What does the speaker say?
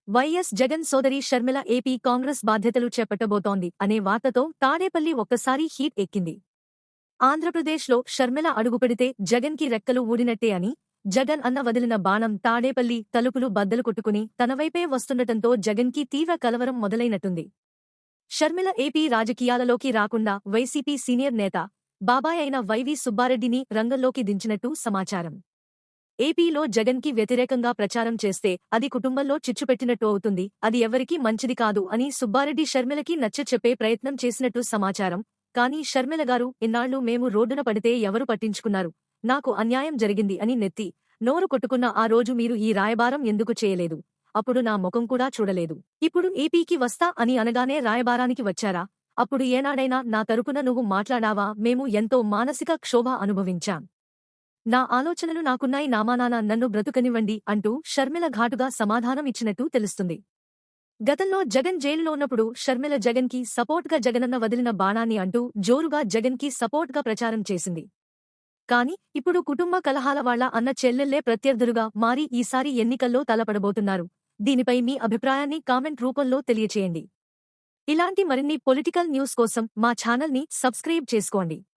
YS Jagan సోదరి Sharmila AP Congress బాధ్యతలు చేపట్టబోతోంది అనే వార్తతో తాడేపల్లి ఒక్కసారి హీట్ ఎక్కింది. ఆంధ్రప్రదేశ్లో షర్మిల అడుగుపెడితే జగన్కి రెక్కలు ఊడినట్టే అని, జగన్ అన్న వదిలిన బాణం తాడేపల్లి తలుపులు బద్దలు కొట్టుకుని తనవైపే వస్తుండటంతో జగన్కి తీవ్ర కలవరం మొదలైనట్టుంది. షర్మిల ఏపీ రాజకీయాలలోకి రాకుండా వైసీపీ సీనియర్ నేత, బాబాయ్ అయిన వైవి సుబ్బారెడ్డిని రంగంలోకి దించినట్టు సమాచారం. ఏపీలో జగన్కి వ్యతిరేకంగా ప్రచారం చేస్తే అది కుటుంబంలో చిచ్చుపెట్టినట్టు అవుతుంది, అది ఎవరికీ మంచిది కాదు అని సుబ్బారెడ్డి షర్మిలకి నచ్చచెప్పే ప్రయత్నం చేసినట్టు సమాచారం. కానీ షర్మిల గారు, ఇన్నాళ్లు మేము రోడ్డున పడితే ఎవరు పట్టించుకున్నారు, నాకు అన్యాయం జరిగింది అని నెత్తి నోరు కొట్టుకున్న ఆ రోజు మీరు ఈ రాయబారం ఎందుకు చేయలేదు, అప్పుడు నా ముఖం కూడా చూడలేదు, ఇప్పుడు ఏపీకి వస్తా అని అనగానే రాయబారానికి వచ్చారా, అప్పుడు ఏనాడైనా నా తరపున నువ్వు మాట్లాడావా, మేము ఎంతో మానసిక క్షోభ అనుభవించాం, నా ఆలోచనలు నాకున్నాయి, నామానాన నన్ను బ్రతుకనివ్వండి అంటూ షర్మిల ఘాటుగా సమాధానం ఇచ్చినట్టు తెలుస్తుంది. గతంలో జగన్ జైలులో ఉన్నప్పుడు షర్మిల జగన్కి సపోర్ట్గా జగనన్న వదిలిన బాణాన్ని అంటూ జోరుగా జగన్కి సపోర్ట్గా ప్రచారం చేసింది. కానీ ఇప్పుడు కుటుంబ కలహాల వాళ్ల అన్న చెల్లెళ్లే ప్రత్యర్థులుగా మారి ఈసారి ఎన్నికల్లో తలపడబోతున్నారు. దీనిపై మీ అభిప్రాయాన్ని కామెంట్ రూపంలో తెలియచేయండి. ఇలాంటి మరిన్ని పొలిటికల్ న్యూస్ కోసం మా ఛానల్ని సబ్స్క్రైబ్ చేసుకోండి.